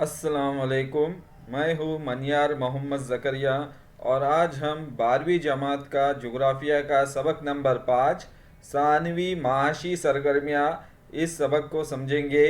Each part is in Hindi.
अस्सलाम वालेकुम। मैं हूँ मनियार मोहम्मद ज़करिया और आज हम 12वीं जमात का जुग्राफिया का सबक नंबर 5 सानवी माशी सरगर्मियाँ इस सबक को समझेंगे।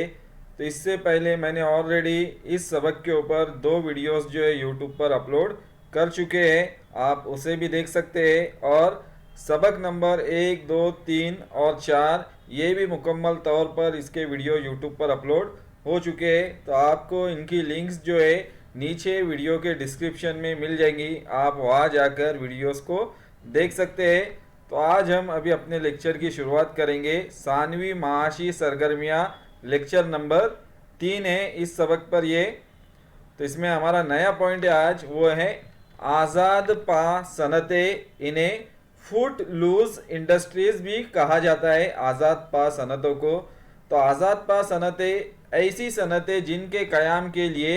तो इससे पहले मैंने ऑलरेडी इस सबक के ऊपर 2 वीडियोस जो है यूट्यूब पर अपलोड कर चुके हैं, आप उसे भी देख सकते हैं। और सबक नंबर 1, 2, 3 और 4 ये भी मुकम्मल तौर पर इसके वीडियो यूट्यूब पर अपलोड हो चुके हैं। तो आपको इनकी लिंक्स जो है नीचे वीडियो के डिस्क्रिप्शन में मिल जाएंगी, आप वहाँ जाकर वीडियोस को देख सकते हैं। तो आज हम अभी अपने लेक्चर की शुरुआत करेंगे। सानवी माशी सरगर्मियाँ लेक्चर नंबर 3 है इस सबक पर ये। तो इसमें हमारा नया पॉइंट है आज, वो है आज़ाद पा सनते, इन्हें फुट लूज इंडस्ट्रीज भी कहा जाता है, आज़ाद पा सनतों को। तो आज़ाद पा सनतें ऐसी सनतें जिनके क़याम के लिए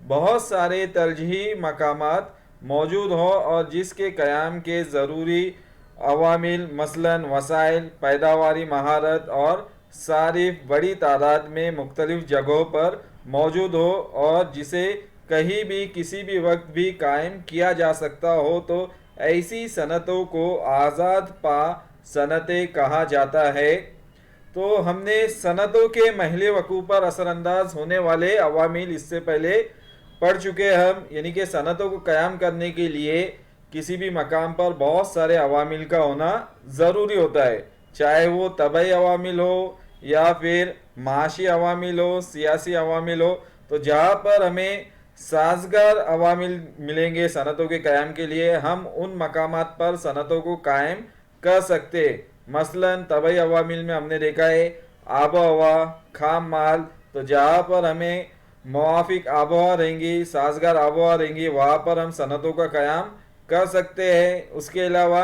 बहुत सारे तरजीही मकामात मौजूद हो और जिसके क़याम के ज़रूरी अवामिल मसलन वसाइल, पैदावारी महारत और सारिफ बड़ी तादाद में मुख्तलिफ़ जगहों पर मौजूद हो और जिसे कहीं भी किसी भी वक्त भी कायम किया जा सकता हो, तो ऐसी सनतों को आज़ाद पा सनतें कहा जाता है। तो हमने सनतों के महल वकू पर असरअंदाज होने वाले अवामिल इससे पहले पढ़ चुके हम, यानी कि सनतों को क़याम करने के लिए किसी भी मकाम पर बहुत सारे अवामिल का होना ज़रूरी होता है, चाहे वो तबई अवामिल हो या फिर माशी अवामिल हो, सियासी अवामिल हो। तो जहाँ पर हमें साजगार अवामिल मिलेंगे सनतों के क़याम के लिए, हम उन मकामात पर सनतों को कायम कर सकते। मसलन तबई अवामिल में हमने देखा है आबो हवा, खाम माल। तो जहाँ पर हमें मुआफिक आबो हवा रहेंगी, साजगार आबो हवा रहेंगी, वहाँ पर हम सनतों का क़याम कर सकते हैं। उसके अलावा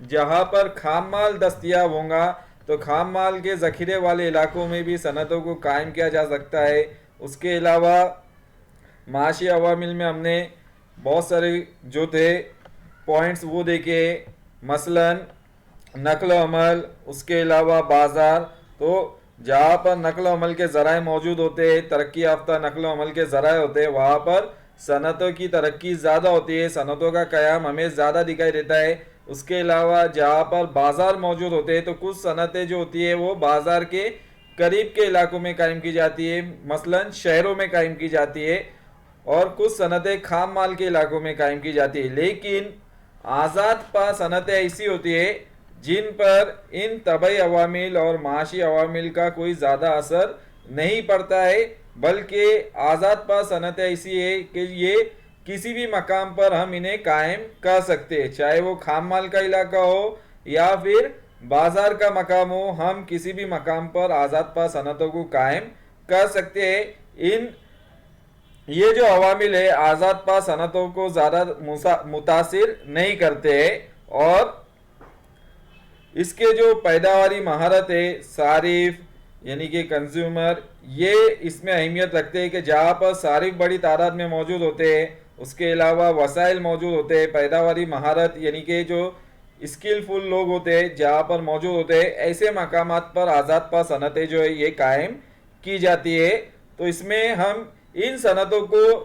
जहाँ पर खाम माल दस्तयाब होगा तो खाम माल के ज़ख़ीरे वाले इलाकों में भी सनतों को कायम किया जा सकता है। उसके अलावा माशी अवामिल में हमने बहुत सारे जो थे पॉइंट्स वो देखे, मसलन नकल अमल, उसके अलावा बाज़ार। तो जहाँ पर नकल अमल के ज़राए मौजूद होते हैं, तरक्की याफ्ता नकल अमल के ज़राए होते हैं, वहाँ पर सनतों की तरक्की ज़्यादा होती है, सनतों का क़याम हमें ज़्यादा दिखाई देता है। उसके अलावा जहाँ पर बाज़ार मौजूद होते हैं तो कुछ सनतें जो होती है वो बाज़ार के करीब के इलाकों में कायम की जाती है, मसलन शहरों में कायम की जाती है, और कुछ सनतें खाम माल के इलाकों में कायम की जाती है। लेकिन आज़ाद पा सनतें ऐसी होती है जिन पर इन तबई अवामिल और माशी अवामिल का कोई ज़्यादा असर नहीं पड़ता है, बल्कि आज़ाद पा सनतें ऐसी है कि ये किसी भी मकाम पर हम इन्हें कायम कर सकते हैं, चाहे वो खाम माल का इलाका हो या फिर बाज़ार का मकाम हो, हम किसी भी मकाम पर आज़ाद पा सनतों को कायम कर सकते हैं। ये जो अवामिल है आज़ाद पा सनतों को ज़्यादा मुतासिर नहीं करते हैं और इसके जो पैदावारी महारत है, सारिफ यानी कि कंज्यूमर, ये इसमें अहमियत रखते हैं कि जहाँ पर सारिफ बड़ी तादाद में मौजूद होते हैं, उसके अलावा वसाइल मौजूद होते हैं, पैदावारी महारत यानी कि जो स्किलफुल लोग होते हैं जहाँ पर मौजूद होते हैं, ऐसे मकामात पर आज़ाद पा सनतें जो है ये कायम की जाती है। तो इसमें हम इन सनतों को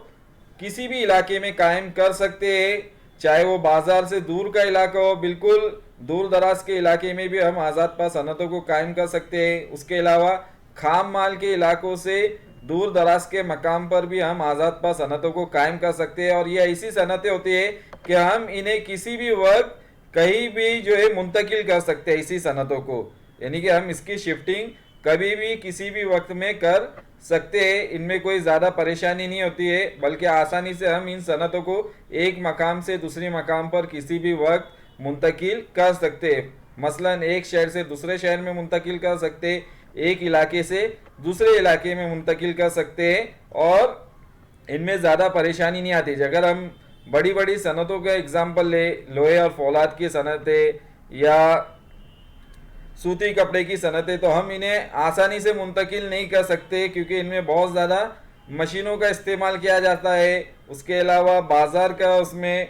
किसी भी इलाके में कायम कर सकते हैं, चाहे वो बाज़ार से दूर का इलाका हो, बिल्कुल दूर दराज के इलाके में भी हम आज़ाद पा सनतों को कायम कर सकते हैं। उसके अलावा खाम माल के इलाकों से दूर दराज के मकाम पर भी हम आज़ाद पा सनतों को कायम कर सकते हैं। और ये ऐसी सनतें होती है कि हम इन्हें किसी भी वक्त कहीं भी जो है मुंतकिल कर सकते हैं इसी सनतों को, यानी कि हम इसकी शिफ्टिंग कभी भी किसी भी वक्त में कर सकते हैं। इनमें कोई ज़्यादा परेशानी नहीं होती है, बल्कि आसानी से हम इन सनतों को एक मकाम से दूसरे मकाम पर किसी भी वक्त मुंतकिल कर सकते हैं। मसलन एक शहर से दूसरे शहर में मुंतकिल कर सकते, एक इलाके से दूसरे इलाके में मुंतकिल कर सकते हैं और इनमें ज़्यादा परेशानी नहीं आती। अगर हम बड़ी बड़ी सनतों का एग्जाम्पल ले, लोहे और फौलाद की सनतें या सूती कपड़े की सनतें, तो हम इन्हें आसानी से मुंतकिल नहीं कर सकते क्योंकि इनमें बहुत ज़्यादा मशीनों का इस्तेमाल किया जाता है। उसके अलावा बाज़ार का, उसमें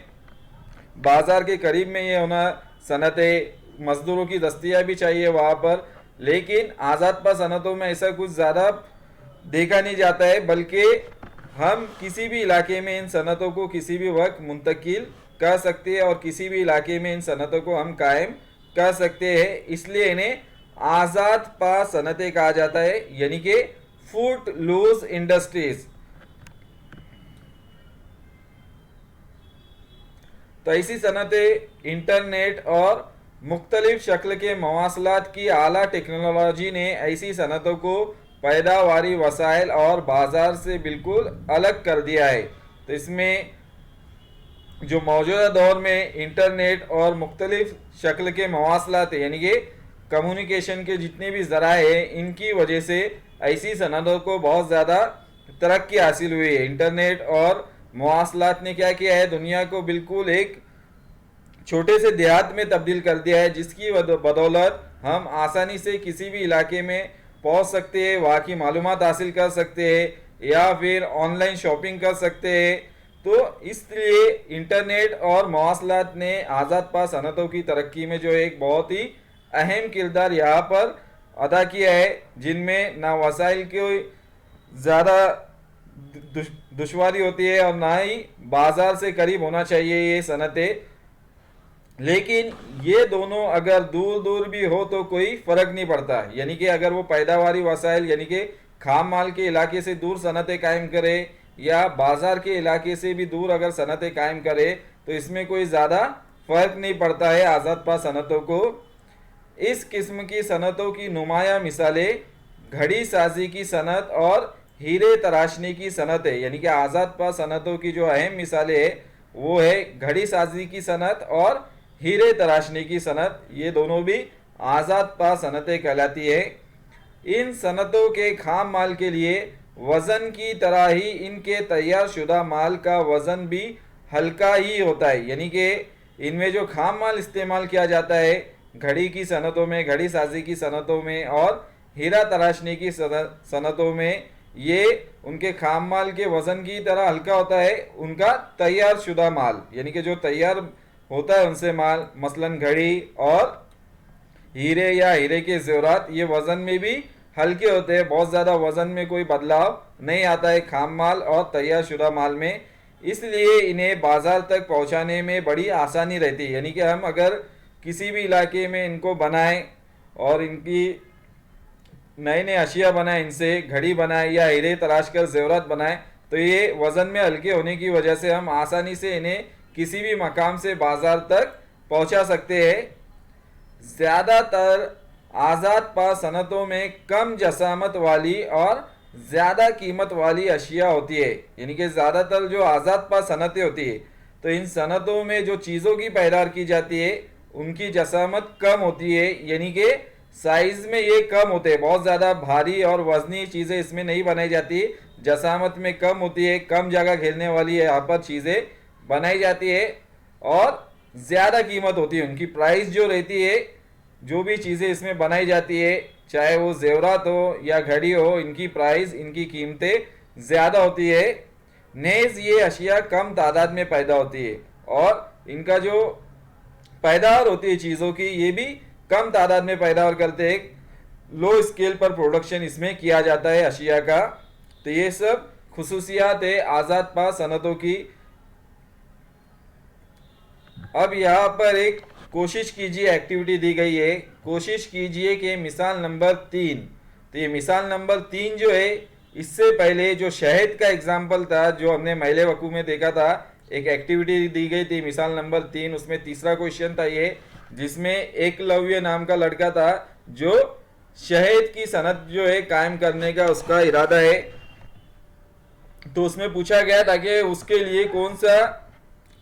बाज़ार के करीब में ये होना, सनतें मज़दूरों की दस्तियाबी चाहिए वहाँ पर। लेकिन आज़ाद पा सनतों में ऐसा कुछ ज़्यादा देखा नहीं जाता है, बल्कि हम किसी भी इलाके में इन सनतों को किसी भी वक्त मुंतकिल कर सकते हैं और किसी भी इलाके में इन सनतों को हम कायम कर सकते हैं, इसलिए इन्हें आज़ाद पा सनतें कहा जाता है, यानी कि फुट लूज इंडस्ट्रीज। तो ऐसी सनतें इंटरनेट और मुख्तलिफ शक्ल के मवासलात की आला टेक्नोलॉजी ने ऐसी सनतों को पैदावारी वसाइल और बाजार से बिल्कुल अलग कर दिया है। तो इसमें जो मौजूदा दौर में इंटरनेट और मुख्तलिफ शक्ल के मवासलात यानी कि कम्युनिकेशन के जितने भी ज़राए हैं, इनकी वजह से ऐसी सनतों को बहुत ज़्यादा तरक्की हासिल हुई है। इंटरनेट और मवासलात ने क्या किया है, दुनिया को बिल्कुल एक छोटे से देहात में तब्दील कर दिया है, जिसकी बदौलत हम आसानी से किसी भी इलाके में पहुंच सकते हैं, वहाँ की मालूमात हासिल कर सकते हैं या फिर ऑनलाइन शॉपिंग कर सकते हैं। तो इसलिए इंटरनेट और मवासलात ने आज़ाद पा सनतों की तरक्की में जो एक बहुत ही अहम किरदार यहाँ पर अदा किया है, जिनमें ना वसाइल की ज़्यादा दुश्वारी होती है और ना ही बाजार से करीब होना चाहिए ये सनतें, लेकिन ये दोनों अगर दूर दूर भी हो तो कोई फ़र्क नहीं पड़ता। यानी कि अगर वो पैदावारी वसाइल यानी कि खाम माल के इलाके से दूर सनतें कायम करे या बाज़ार के इलाके से भी दूर अगर सनतें कायम करे, तो इसमें कोई ज़्यादा फ़र्क नहीं पड़ता है आज़ाद पा सनतों को। इस किस्म की सनतों की नुमाया मिसालें घड़ी साजी की सनत और हीरे तराशने की सनत है। यानी कि आज़ाद पा सनतों की जो अहम मिसालें है वो है घड़ी साजी की सनत और हीरे तराशने की सनत, ये दोनों भी आज़ाद पा सनतें कहलाती है। इन सनतों के खाम माल के लिए वज़न की तरह ही इनके तैयार शुदा माल का वज़न भी हल्का ही होता है। यानी कि इनमें जो खाम माल इस्तेमाल किया जाता है घड़ी की सनतों में, घड़ी साजी की सनतों में और हीरा तराशने की सनतों में, ये उनके खाम माल के वज़न की तरह हल्का होता है। उनका तैयार शुदा माल यानी कि जो तैयार होता है उनसे माल, मसलन घड़ी और हीरे या हीरे के ज़ेवरात, ये वज़न में भी हल्के होते हैं, बहुत ज़्यादा वज़न में कोई बदलाव नहीं आता है खाम माल और तैयार शुदा माल में, इसलिए इन्हें बाज़ार तक पहुंचाने में बड़ी आसानी रहती है। यानी कि हम अगर किसी भी इलाके में इनको बनाएं और इनकी नए नए अशिया बनाएं, इनसे घड़ी बनाएं या हीरे तराश कर ज़ेवरात बनाएं, तो ये वज़न में हल्के होने की वजह से हम आसानी से इन्हें किसी भी मकाम से बाज़ार तक पहुंचा सकते हैं। ज़्यादातर आज़ाद पा सनतों में कम जसामत वाली और ज़्यादा कीमत वाली अशिया होती है। यानी कि ज़्यादातर जो आज़ाद पा सनतें होती है, तो इन सनतों में जो चीज़ों की पैदावार की जाती है उनकी जसामत कम होती है, यानी कि साइज़ में ये कम होते हैं, बहुत ज़्यादा भारी और वज़नी चीज़ें इसमें नहीं बनाई जाती, जसामत में कम होती है, कम जगह घेरने वाली यहाँ पर चीज़ें बनाई जाती है और ज़्यादा कीमत होती है। उनकी प्राइस जो रहती है, जो भी चीज़ें इसमें बनाई जाती है, चाहे वो ज़ेवरात हो या घड़ी हो, इनकी प्राइस, इनकी कीमतें ज़्यादा होती है। नेज़ ये अशिया कम तादाद में पैदा होती है और इनका जो पैदावार होती है चीज़ों की, ये भी कम तादाद में पैदावार करते हैं, लो स्केल पर प्रोडक्शन इसमें किया जाता है अशिया का। तो ये सब खुसूसियात है आज़ाद पा सनतों की। अब यहाँ पर एक कोशिश कीजिए एक्टिविटी दी गई है, कोशिश कीजिए कि मिसाल नंबर 3, तो ये मिसाल नंबर 3 जो है, इससे पहले जो शहद का एग्जाम्पल था जो हमने मैले वकू में देखा था, एक एक्टिविटी दी गई थी मिसाल नंबर 3, उसमें तीसरा क्वेश्चन था ये, जिसमें एकलव्य नाम का लड़का था जो शहद की सनत जो है कायम करने का उसका इरादा है। तो उसमें पूछा गया था कि उसके लिए कौन सा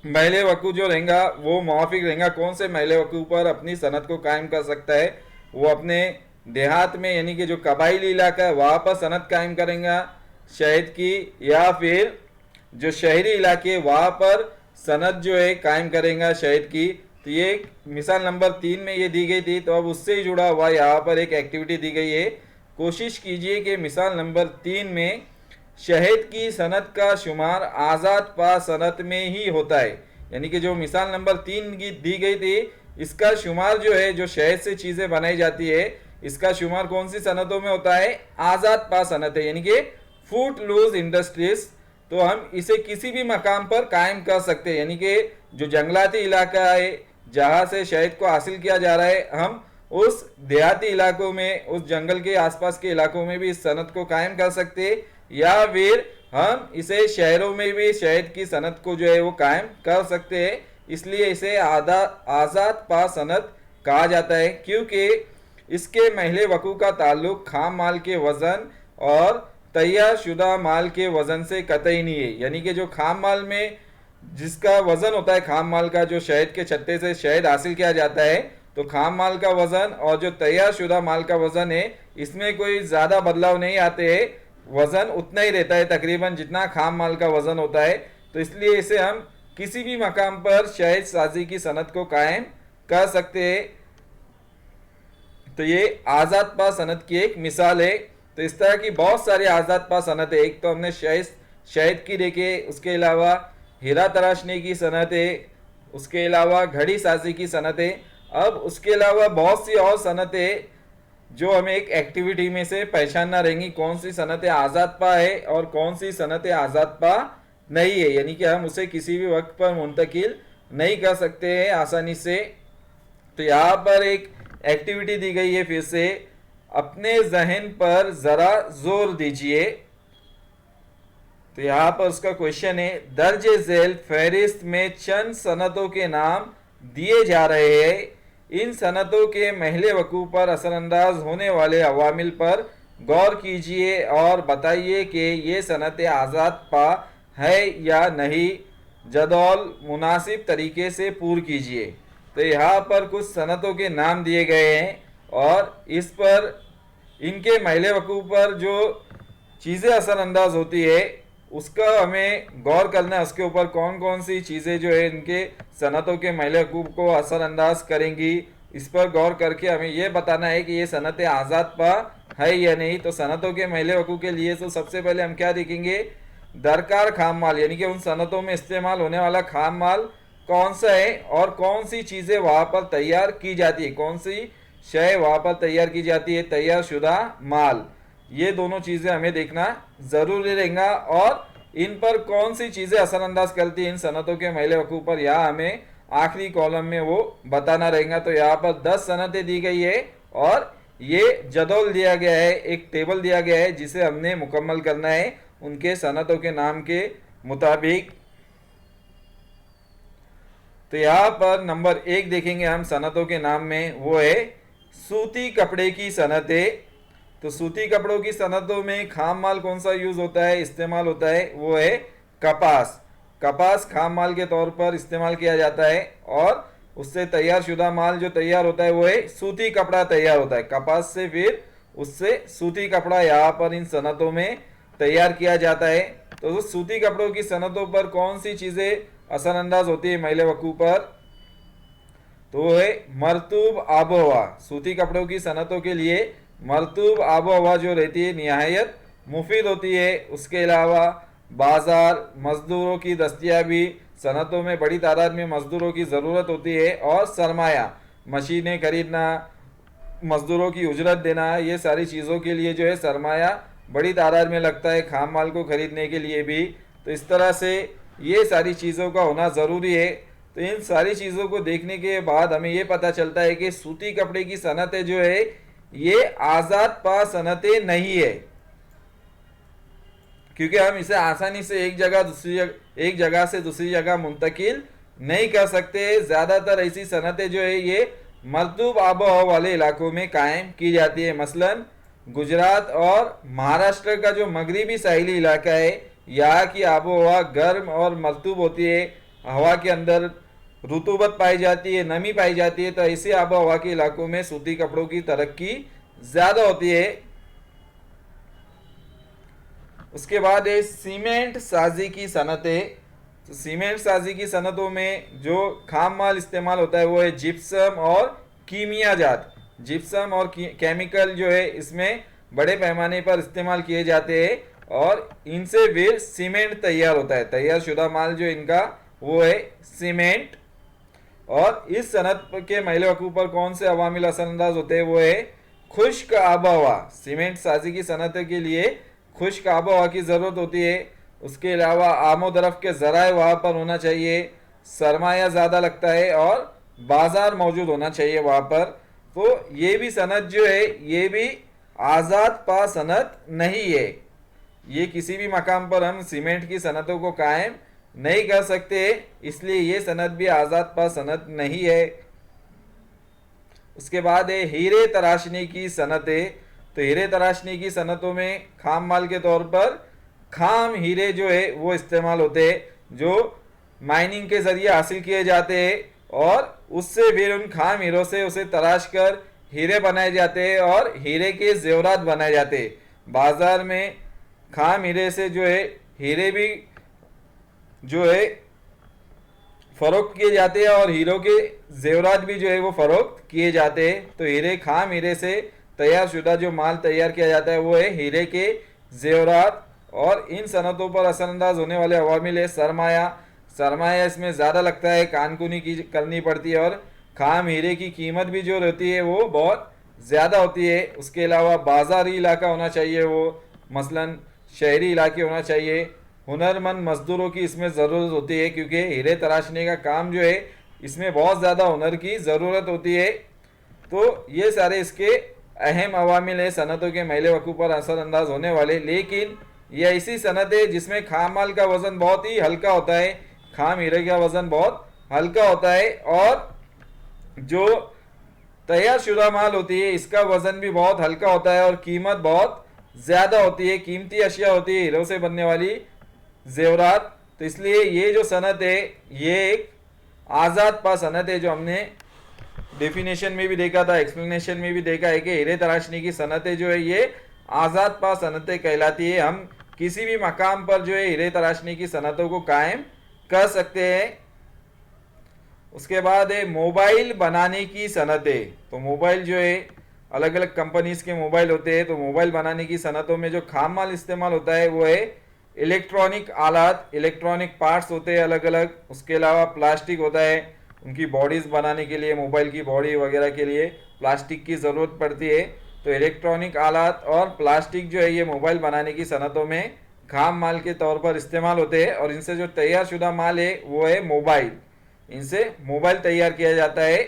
मैले वकू जो रहेगा वो मुवाफिक रहेगा, कौन से मैले वकू पर अपनी सनत को कायम कर सकता है। वो अपने देहात में यानी कि जो कबाइली इलाका है वहाँ पर सनत कायम करेगा शहद की, या फिर जो शहरी इलाके वहाँ पर सनत जो है कायम करेगा शहद की। तो ये मिसाल नंबर 3 में ये दी गई थी। तो अब उससे ही जुड़ा हुआ यहाँ पर एक एक्टिविटी दी गई है, कोशिश कीजिए कि मिसाल नंबर 3 में शहद की सनत का शुमार आज़ाद पा सनत में ही होता है। यानी कि जो मिसाल नंबर 3 की दी गई थी, इसका शुमार जो है, जो शहद से चीज़ें बनाई जाती है, इसका शुमार कौन सी सनतों में होता है? आज़ाद पा सनत है, यानी कि फूट लूज इंडस्ट्रीज तो हम इसे किसी भी मकाम पर कायम कर सकते हैं। यानी कि जो जंगलाती इलाका है जहाँ से शहद को हासिल किया जा रहा है, हम उस देहाती इलाकों में, उस जंगल के आसपास के इलाकों में भी इस सनत को कायम कर सकते हैं, या फिर हम इसे शहरों में भी शहद की सनत को जो है वो कायम कर सकते हैं। इसलिए इसे आज़ाद पा सनत कहा जाता है, क्योंकि इसके महले वकू का ताल्लुक खाम माल के वज़न और तैयार शुदा माल के वज़न से कतई नहीं है। यानी कि जो खाम माल में जिसका वज़न होता है, खाम माल का जो शहद के छत्ते से शहद हासिल किया जाता है, तो खाम माल का वज़न और जो तैयार शुदा माल का वज़न है, इसमें कोई ज़्यादा बदलाव नहीं आते हैं। वज़न उतना ही रहता है तकरीबन जितना खाम माल का वज़न होता है। तो इसलिए इसे हम किसी भी मकाम पर शहद साजी की सनत को कायम कर सकते हैं। तो ये आज़ाद पा सनत की एक मिसाल है। तो इस तरह की बहुत सारी आज़ाद पा सनत है। एक तो हमने शहद की देखे, उसके अलावा हीरा तराशने की सनत है, उसके अलावा घड़ी साजी की सनत है। अब उसके अलावा बहुत सी और सनतें जो हमें एक एक्टिविटी में से पहचानना रहेंगी, कौन सी सनतें आज़ाद पा है और कौन सी सनतें आज़ाद पा नहीं है। यानी कि हम उसे किसी भी वक्त पर मुंतकिल नहीं कर सकते हैं आसानी से। तो यहाँ पर एक एक्टिविटी दी गई है, फिर से अपने जहन पर ज़रा जोर दीजिए। तो यहाँ पर उसका क्वेश्चन है, दर्ज झेल फहरिस्त में चंद सनतों के नाम दिए जा रहे हैं। इन सनतों के महले वकू पर असरअंदाज होने वाले अवामिल पर गौर कीजिए और बताइए कि ये सनतें आज़ाद पा है या नहीं। जदौल मुनासिब तरीके से पूर कीजिए। तो यहाँ पर कुछ सनतों के नाम दिए गए हैं और इस पर इनके महले वकू पर जो चीज़ें असरअंदाज होती है उसका हमें गौर करना है। उसके ऊपर कौन कौन सी चीज़ें जो है इनके सनतों के महले वकूफ़ को असरअंदाज करेंगी, इस पर गौर करके हमें यह बताना है कि ये सनतें आज़ाद पा है या नहीं। तो सनतों के महले वकूफ़ के लिए तो सबसे पहले हम क्या देखेंगे, दरकार खाम माल, यानी कि उन सनतों में इस्तेमाल होने वाला खाम माल कौन सा है और कौन सी चीज़ें वहाँ पर तैयार की जाती है, कौन सी शय वहाँ पर तैयार की जाती है, तैयार शुदा माल। ये दोनों चीज़ें हमें देखना ज़रूरी रहेगा और इन पर कौन सी चीज़ें असरअंदाज करती हैं इन सनतों के महले वकूफ़ पर, यहाँ हमें आखिरी कॉलम में वो बताना रहेगा। तो यहाँ पर 10 सनतें दी गई है और ये जदौल दिया गया है, एक टेबल दिया गया है जिसे हमने मुकम्मल करना है उनके सनतों के नाम के मुताबिक। तो यहाँ पर नंबर 1 देखेंगे हम सनतों के नाम में, वो है सूती कपड़े की सनतें। तो सूती कपड़ों की सनतों में खाम माल कौन सा यूज़ होता है, इस्तेमाल होता है, वो है कपास। कपास खाम माल के तौर पर इस्तेमाल किया जाता है और उससे तैयार शुदा माल जो तैयार होता है वो है सूती कपड़ा तैयार होता है। कपास से फिर उससे सूती कपड़ा यहाँ पर इन सनतों में तैयार किया जाता है। तो सूती कपड़ों की सनतों पर कौन सी चीज़ें असरअंदाज होती है महले वकू पर, तो वो है मरतूब आबो हवा। सूती कपड़ों की सनतों के लिए मरतूब आबो हवा जो रहती है निहायत मुफीद होती है। उसके अलावा बाज़ार, मज़दूरों की दस्तियाबी, सनतों में बड़ी तादाद में मज़दूरों की ज़रूरत होती है, और सरमाया, मशीनें खरीदना, मज़दूरों की उजरत देना, ये सारी चीज़ों के लिए जो है सरमाया बड़ी तादाद में लगता है खाम माल को ख़रीदने के लिए भी। तो इस तरह से ये सारी चीज़ों का होना ज़रूरी है। तो इन सारी चीज़ों को देखने के बाद हमें ये पता चलता है कि सूती कपड़े की सनतें जो है ये आज़ाद पा सनतें नहीं है, क्योंकि हम इसे आसानी से एक जगह से दूसरी जगह मुंतकिल नहीं कर सकते। ज़्यादातर ऐसी सनतें जो है ये मरतूब आबो हवा वाले इलाकों में कायम की जाती है। मसलन गुजरात और महाराष्ट्र का जो मगरिबी साहिली इलाका है, यहाँ की आबो हवा गर्म और मरतूब होती है, हवा के अंदर रुतूबत पाई जाती है, नमी पाई जाती है। तो ऐसे आबो हवा के इलाकों में सूती कपड़ों की तरक्की ज़्यादा होती है। उसके बाद है सीमेंट साजी की सनतें। तो सीमेंट साजी की सनतों में जो खाम माल इस्तेमाल होता है वो है जिप्सम और कीमियाजात। जिप्सम और केमिकल जो है इसमें बड़े पैमाने पर इस्तेमाल किए जाते हैं और इनसे फिर सीमेंट तैयार होता है। तैयार शुदा माल जो इनका वो है सीमेंट। और इस सनत के महले वकूफ़ पर कौन से अवामिल असरअंदाज होते हैं, वो है खुश्क आबो हवा। सीमेंट साजी की सनत के लिए खुश्क आबो हवा की ज़रूरत होती है। उसके अलावा आमोदरफ के ज़राए वहाँ पर होना चाहिए, सरमाया ज़्यादा लगता है और बाज़ार मौजूद होना चाहिए वहाँ पर। तो ये भी सनद जो है ये भी आज़ाद पा सनद नहीं है। ये किसी भी मकाम पर हम सीमेंट की सनतों को कायम नहीं कर सकते, इसलिए ये सनद भी आज़ाद पा सनद नहीं है। उसके बाद है हीरे तराशनी की सनतें। तो हीरे तराशनी की सनतों में खाम माल के तौर पर खाम हीरे जो है वो इस्तेमाल होते हैं, जो माइनिंग के ज़रिए हासिल किए जाते हैं और उससे फिर उन खाम हीरों से उसे तराश कर हीरे बनाए जाते हैं और हीरे के जेवरात बनाए जाते हैं। बाज़ार में खाम हीरे से जो है हीरे भी जो है फ़रोख्त किए जाते हैं और हीरो के जेवरात भी जो है वो फ़रोख्त किए जाते हैं। तो हीरे खाम हीरे से तैयार शुदा जो माल तैयार किया जाता है वो है हीरे के जेवरात। और इन सनतों पर असरअंदाज होने वाले अवामिल है सरमाया। सरमाया इसमें ज़्यादा लगता है, कानकुनी की करनी पड़ती है और खाम हीरे की कीमत भी जो रहती है वो बहुत ज़्यादा होती है। उसके अलावा बाज़ारी इलाका होना चाहिए, वो मसलन शहरी इलाके होना चाहिए। हुनरमंद मज़दूरों की इसमें ज़रूरत होती है क्योंकि हीरे तराशने का काम जो है इसमें बहुत ज़्यादा हुनर की ज़रूरत होती है। तो ये सारे इसके अहम अवामिल है सनतों के मैले वकूफ़ पर असरअंदाज होने वाले। लेकिन ये ऐसी सनत है जिसमें खाम माल का वज़न बहुत ही हल्का होता है, खाम हीरे का वज़न बहुत हल्का होता है और जो तैयार शुदा माल होती है इसका वज़न भी बहुत हल्का होता है और कीमत बहुत ज़्यादा होती है, कीमती अशिया होती है हीरों से बनने वाली जेवरात। तो इसलिए ये जो सनत है ये एक आज़ाद पा सनत है, जो हमने डेफिनेशन में भी देखा था, एक्सप्लेनेशन में भी देखा है कि हीरे तराशनी की सनतें जो है ये आज़ाद पा सनतें कहलाती है। हम किसी भी मकाम पर जो है हीरे तराशनी की सनतों को कायम कर सकते हैं। उसके बाद है मोबाइल बनाने की सनतें। तो मोबाइल जो है अलग अलग कंपनीज के मोबाइल होते हैं, तो मोबाइल बनाने की सनतों में जो खाम माल इस्तेमाल होता है वो है इलेक्ट्रॉनिक आलात, इलेक्ट्रॉनिक पार्ट्स होते हैं अलग अलग। उसके अलावा प्लास्टिक होता है, उनकी बॉडीज़ बनाने के लिए, मोबाइल की बॉडी वगैरह के लिए प्लास्टिक की ज़रूरत पड़ती है। तो इलेक्ट्रॉनिक आलात और प्लास्टिक जो है ये मोबाइल बनाने की सनतों में खाम माल के तौर पर इस्तेमाल होते हैं और इनसे जो तैयार शुदा माल है वो है मोबाइल। इनसे मोबाइल तैयार किया जाता है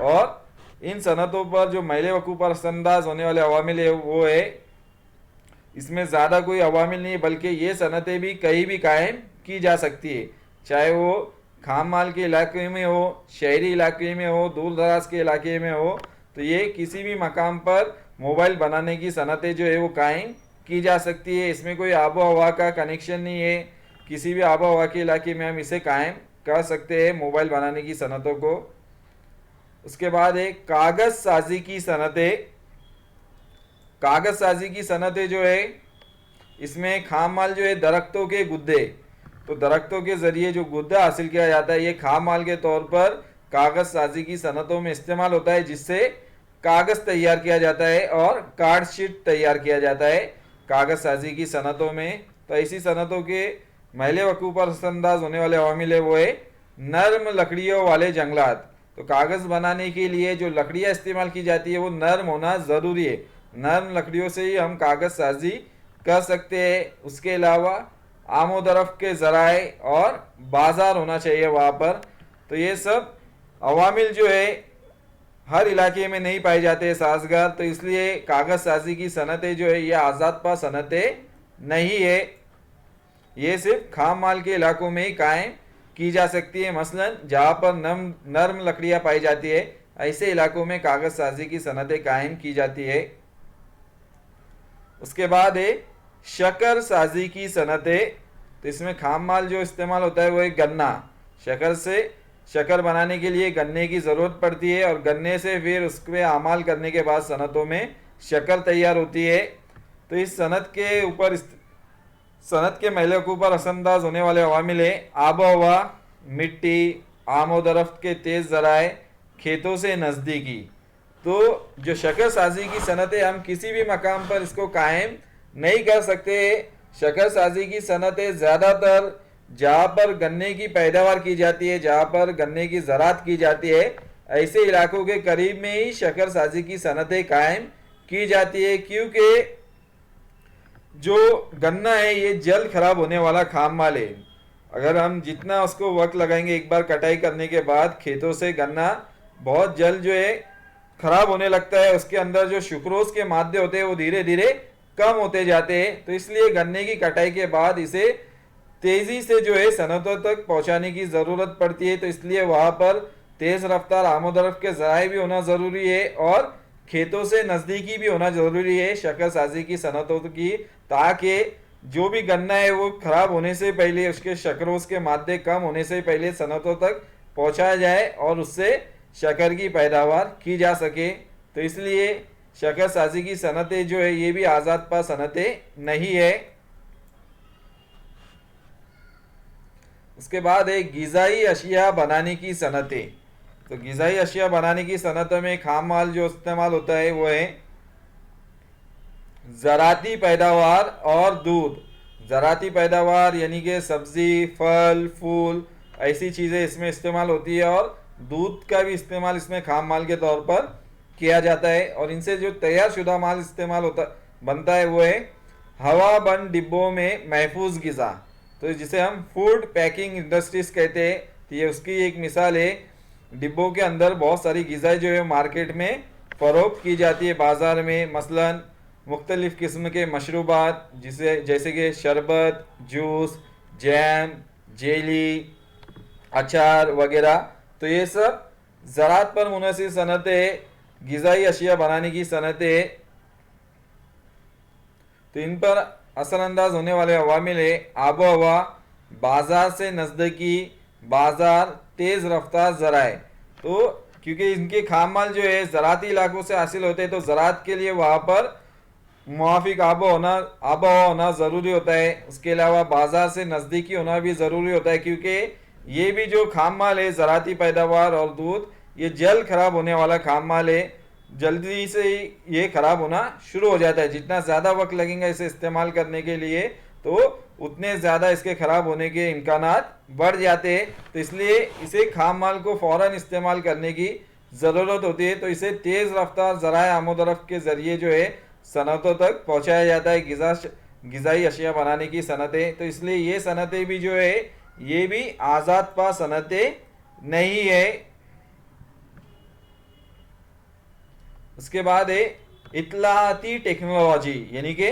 और इन सनतों पर जो मैले वकूफ़ पर असरअंदाज होने वाले अवामिल है वो है, इसमें ज़्यादा कोई अवामिल नहीं है बल्कि ये सनतें भी कहीं भी कायम की जा सकती है, चाहे वो खाम माल के इलाके में हो, शहरी इलाके में हो, दूर दराज के इलाके में हो। तो ये किसी भी मकाम पर मोबाइल बनाने की सनतें जो है वो कायम की जा सकती है। इसमें कोई आबो हवा का कनेक्शन नहीं है, किसी भी आबो हवा के इलाके में हम इसे कायम कर सकते हैं मोबाइल बनाने की सनतों को। उसके बाद है कागज़ साजी की सनतें। कागज़ साजी की सनतें जो है इसमें खाम माल जो है दरख्तों के गुद्दे, तो दरख्तों के ज़रिए जो गुद्दा हासिल किया जाता है ये खाम माल के तौर पर कागज़ साजी की सनतों में इस्तेमाल होता है, जिससे कागज़ तैयार किया जाता है और कार्ड शीट तैयार किया जाता है कागज़ साजी की सनतों में। तो ऐसी सनतों के मैले वकूफ़ पर असरअंदाज होने वाले अवामिल है वो है नर्म लकड़ियों वाले जंगलात। तो कागज़ बनाने के लिए जो लकड़ियाँ इस्तेमाल की जाती है वो नर्म होना ज़रूरी है, नर्म लकड़ियों से ही हम कागज़ साजी कर सकते हैं। उसके अलावा आमोदरफ के ज़राए और बाज़ार होना चाहिए वहाँ पर। तो ये सब अवामिल जो है हर इलाके में नहीं पाए जाते साजगार, तो इसलिए कागज़ साजी की सनतें जो है ये आज़ाद पा सनतें नहीं है, ये सिर्फ खाम माल के इलाकों में ही कायम की जा सकती है। मसलन जहाँ पर नर्म लकड़ियाँ पाई जाती है ऐसे इलाकों में कागज़ साजी की सनतें कायम की जाती है। उसके बाद है शक्कर साजी की सनतें। तो इसमें खाम माल जो इस्तेमाल होता है वो एक गन्ना, शक्कर से शक्कर बनाने के लिए गन्ने की ज़रूरत पड़ती है और गन्ने से फिर उस पर अमाल करने के बाद सनतों में शक्कर तैयार होती है। तो इस सनत के ऊपर सनत के मैले के ऊपर असरअंदाज होने वाले अवामिल है आबो हवा, मिट्टी, आमोदरफ्त के तेज़ ज़राए, खेतों से नज़दीकी। तो जो शक्कर साजी की सनतें हम किसी भी मकाम पर इसको कायम नहीं कर सकते। शक्कर साजी की सनतें ज़्यादातर जहाँ पर गन्ने की पैदावार की जाती है, जहाँ पर गन्ने की ज़रात की जाती है, ऐसे इलाकों के करीब में ही शक्कर साजी की सनतें कायम की जाती है, क्योंकि जो गन्ना है ये जल्द खराब होने वाला खाम माल है। अगर हम जितना उसको वक्त लगाएंगे एक बार कटाई करने के बाद, खेतों से गन्ना बहुत जल्द जो है खराब होने लगता है। उसके अंदर जो सुक्रोज के मादे होते हैं वो धीरे धीरे कम होते जाते हैं। तो इसलिए गन्ने की कटाई के बाद इसे तेजी से जो है सनतों तक पहुंचाने की जरूरत पड़ती है। तो इसलिए वहां पर तेज रफ्तार आमोदरफ्त के जराये भी होना जरूरी है और खेतों से नजदीकी भी होना जरूरी है शक्कर साजी की सनतों की, ताकि जो भी गन्ना है वो खराब होने से पहले, उसके शक्करों के मादे कम होने से पहले सनतों तक पहुंचाया जाए और उससे शक्कर की पैदावार की जा सके। तो इसलिए शक्कर साजी की सनतें जो है ये भी आज़ाद पा सनतें नहीं है। उसके बाद है गिजाई अशिया बनाने की सनतें। तो गिजाई अशिया बनाने की सनतों में खाम माल जो इस्तेमाल होता है वो है ज़राती पैदावार और दूध। ज़राती पैदावार यानी कि सब्जी, फल, फूल, ऐसी चीज़ें इसमें इस्तेमाल होती है और दूध का भी इस्तेमाल इसमें खाम माल के तौर पर किया जाता है। और इनसे जो तैयार शुदा माल इस्तेमाल होता बनता है वो है हवा बंद डिब्बों में महफूज गिज़ा। तो जिसे हम फूड पैकिंग इंडस्ट्रीज कहते हैं, तो ये उसकी एक मिसाल है। डिब्बों के अंदर बहुत सारी गिज़ाएँ जो है मार्केट में फ़रोख्त की जाती है बाज़ार में। मसलन मुख्तलिफ़ किस्म के मशरूबात जिसे जैसे कि शरबत, जूस, जैम, जेली, अचार वगैरह। तो ये सब ज़रात पर मुनहसिर सनतें, गिज़ाई अशिया बनाने की सनतें। तो इन पर असरअंदाज होने वाले अवामिल है आबो हवा, बाज़ार से नज़दीकी, बाज़ार, तेज़ रफ्तार ज़राए। तो क्योंकि इनके खाम माल जो है ज़राती इलाकों से हासिल होते हैं, तो ज़रात के लिए वहाँ पर मुआफिक आबो हवा होना ज़रूरी होता है। उसके अलावा बाज़ार से नज़दीकी होना भी ज़रूरी होता है, क्योंकि ये भी जो खाम माल है ज़राती पैदावार और दूध, ये जल्द ख़राब होने वाला खाम माल है। जल्दी से ही ये ख़राब होना शुरू हो जाता है। जितना ज़्यादा वक्त लगेगा इसे इस्तेमाल करने के लिए, तो उतने ज़्यादा इसके ख़राब होने के इम्कानात बढ़ जाते हैं। तो इसलिए इसे खाम माल को फ़ौरन इस्तेमाल करने की ज़रूरत होती है। तो इसे तेज़ रफ्तार ज़राए आमोदरफ्त के ज़रिए जो है सनतों तक पहुँचाया जाता है, गिज़ाई अशिया बनाने की सनतें। तो इसलिए ये सनतें भी जो है ये भी आज़ाद पा सनतें नहीं है। उसके बाद है इत्तलाती टेक्नोलॉजी, यानी कि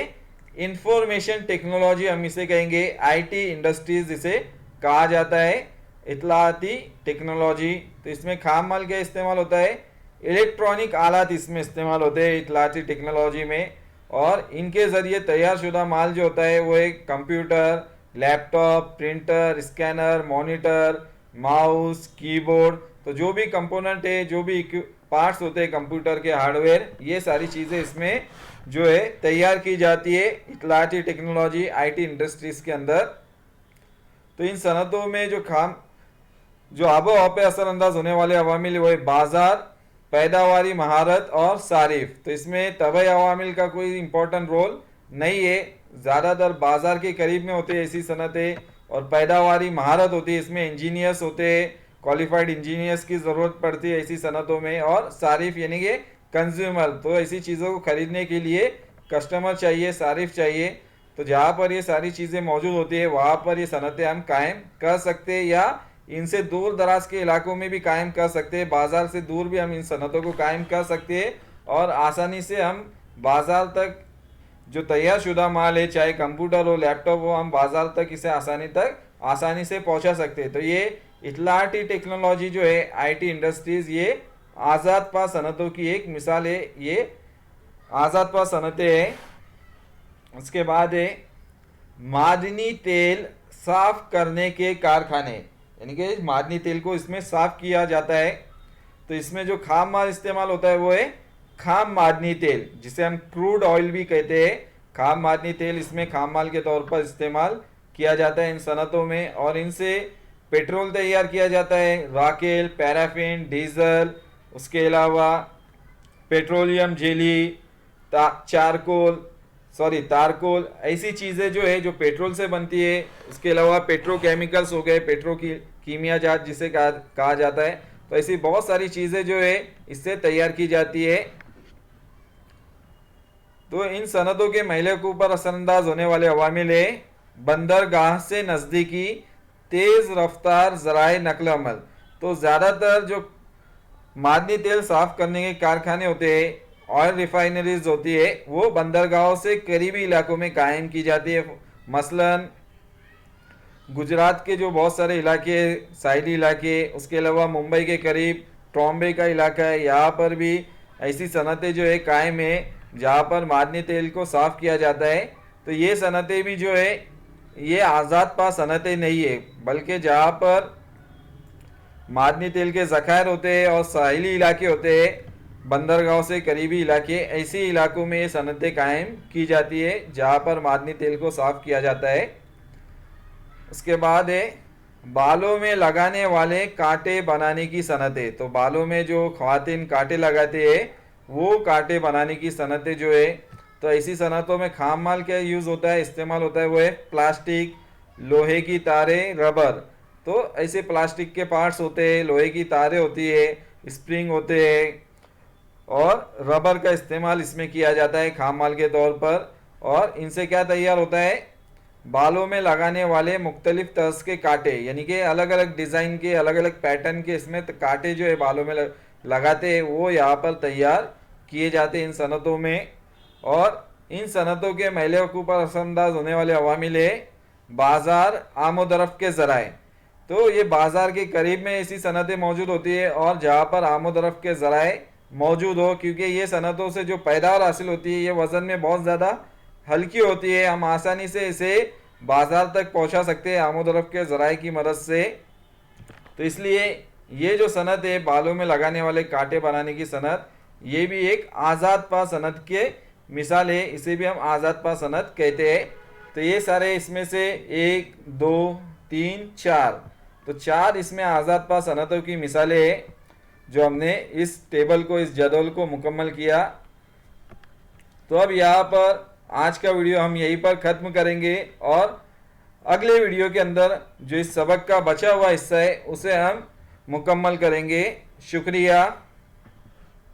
इंफॉर्मेशन टेक्नोलॉजी हम इसे कहेंगे, आईटी इंडस्ट्रीज इसे कहा जाता है, इत्तलाती टेक्नोलॉजी। तो इसमें खाम माल का इस्तेमाल होता है, इलेक्ट्रॉनिक आलात इसमें इस्तेमाल होते हैं इत्तलाती टेक्नोलॉजी में। और इनके ज़रिए तैयार शुदा माल जो होता है वो एक computer, laptop, printer, scanner, monitor, mouse, keyboard, तो जो भी कंपोनेंट है, जो भी पार्ट्स होते हैं कंप्यूटर के हार्डवेयर, ये सारी चीज़ें इसमें जो है तैयार की जाती है इत्तलाती टेक्नोलॉजी आईटी इंडस्ट्रीज़ के अंदर। तो इन सनतों में जो आबो हवा पे असरअंदाज होने वाले अवामिल वो है बाज़ार, पैदावारी महारत और सारिफ। तो इसमें तबई अवामिल का कोई इम्पोर्टेंट रोल नहीं है। ज़्यादातर बाज़ार के करीब में होते हैं ऐसी सनतें, और पैदावारी महारत होती है, इसमें इंजीनियर्स होते हैं, क्वालिफाइड इंजीनियर्स की ज़रूरत पड़ती है ऐसी सनतों में। और सारिफ यानी कि कंज्यूमर, तो ऐसी चीज़ों को ख़रीदने के लिए कस्टमर चाहिए, सारिफ चाहिए। तो जहाँ पर ये सारी चीज़ें मौजूद होती है वहाँ पर ये सनतें हम कायम कर सकते हैं, या इनसे दूर दराज के इलाकों में भी कायम कर सकते हैं। बाज़ार से दूर भी हम इन सनतों को कायम कर सकते हैं और आसानी से हम बाज़ार तक जो तैयार शुदा माल है, चाहे कंप्यूटर हो, लैपटॉप हो, हम बाज़ार तक इसे आसानी से पहुंचा सकते हैं। तो ये इत्तलाती टेक्नोलॉजी जो है आईटी इंडस्ट्रीज़, ये आज़ाद पा सनतों की एक मिसाल है, ये आज़ाद पा सनतें हैं। उसके बाद है मादनी तेल साफ करने के कारखाने, यानी कि मादनी तेल को इसमें साफ किया जाता है। तो इसमें जो खाम माल इस्तेमाल होता है वो है खाम मादनी तेल, जिसे हम क्रूड ऑयल भी कहते हैं। खाम मादनी तेल इसमें खाम माल के तौर पर इस्तेमाल किया जाता है इन सनतों में, और इनसे पेट्रोल तैयार किया जाता है, राकेल, पैराफिन, डीजल, उसके अलावा पेट्रोलियम जेली, तारकोल, ऐसी चीज़ें जो है जो पेट्रोल से बनती है। उसके अलावा पेट्रोकेमिकल्स हो गए, कीमिया जात जिसे कहा जाता है। तो ऐसी बहुत सारी चीज़ें जो है इससे तैयार की जाती है। तो इन सनतों के मैले के ऊपर असरअंदाज होने वाले अवामिल है बंदरगाह से नज़दीकी, तेज़ रफ्तार ज़राए नकल अमल। तो ज़्यादातर जो मादनी तेल साफ करने के कारखाने होते हैं, ऑयल रिफाइनरीज होती है, वो बंदरगाहों से करीबी इलाकों में कायम की जाती है। मसलन गुजरात के जो बहुत सारे इलाके, साइडी इलाके, उसके अलावा मुंबई के करीब ट्रॉम्बे का इलाका है, यहाँ पर भी ऐसी सनतें जो है कायम है जहाँ पर मादनी तेल को साफ़ किया जाता है। तो ये सनतें भी जो है ये आज़ाद पा सनतें नहीं है, बल्कि जहाँ पर मादनी तेल के ज़खायर होते हैं और साहिली इलाके होते हैं, बंदरगाहों से करीबी इलाके, ऐसे इलाकों में ये सनतें कायम की जाती है जहाँ पर मादनी तेल को साफ़ किया जाता है। उसके बाद है बालों में लगाने वाले कांटे बनाने की सनतें। तो बालों में जो ख्वातीन कांटे लगाते हैं वो कांटे बनाने की सनतें जो है, तो ऐसी सनतों में खाम माल क्या यूज़ होता है, इस्तेमाल होता है, वो है प्लास्टिक, लोहे की तारें, रबर। तो ऐसे प्लास्टिक के पार्ट्स होते हैं, लोहे की तारें होती है, स्प्रिंग होते हैं और रबर का इस्तेमाल इसमें किया जाता है खाम माल के तौर पर। और इनसे क्या तैयार होता है, बालों में लगाने वाले मुख्तलिफ तर्ज के कांटे, यानी कि अलग अलग डिज़ाइन के, अलग अलग पैटर्न के इसमें कांटे जो है बालों में लगाते हैं, वो यहाँ पर तैयार किए जाते हैं इन सनतों में। और इन सनतों के मैले के ऊपर असरअंदाज होने वाले अवामिल है बाज़ार, आमोदरफ़ के ज़राए। तो ये बाज़ार के करीब में ऐसी सनतें मौजूद होती है और जहाँ पर आमोदरफ़ के ज़राए मौजूद हो, क्योंकि ये सनतों से जो पैदावार हासिल होती है ये वज़न में बहुत ज़्यादा हल्की होती है, हम आसानी से इसे बाज़ार तक पहुंचा सकते हैं आमोदरफ़ के ज़राए की मदद से। तो इसलिए ये जो सनत है बालों में लगाने वाले कांटे बनाने की सनत, ये भी एक आज़ाद पा सनत के मिसाल है, इसे भी हम आज़ाद पा सनत कहते हैं। तो ये सारे इसमें से 1 2 3 4, तो 4 इसमें आज़ाद पा सनतों की मिसालें हैं जो हमने इस टेबल को, इस जदवल को मुकम्मल किया। तो अब यहाँ पर आज का वीडियो हम यहीं पर ख़त्म करेंगे और अगले वीडियो के अंदर जो इस सबक का बचा हुआ हिस्सा है उसे हम मुकम्मल करेंगे। शुक्रिया।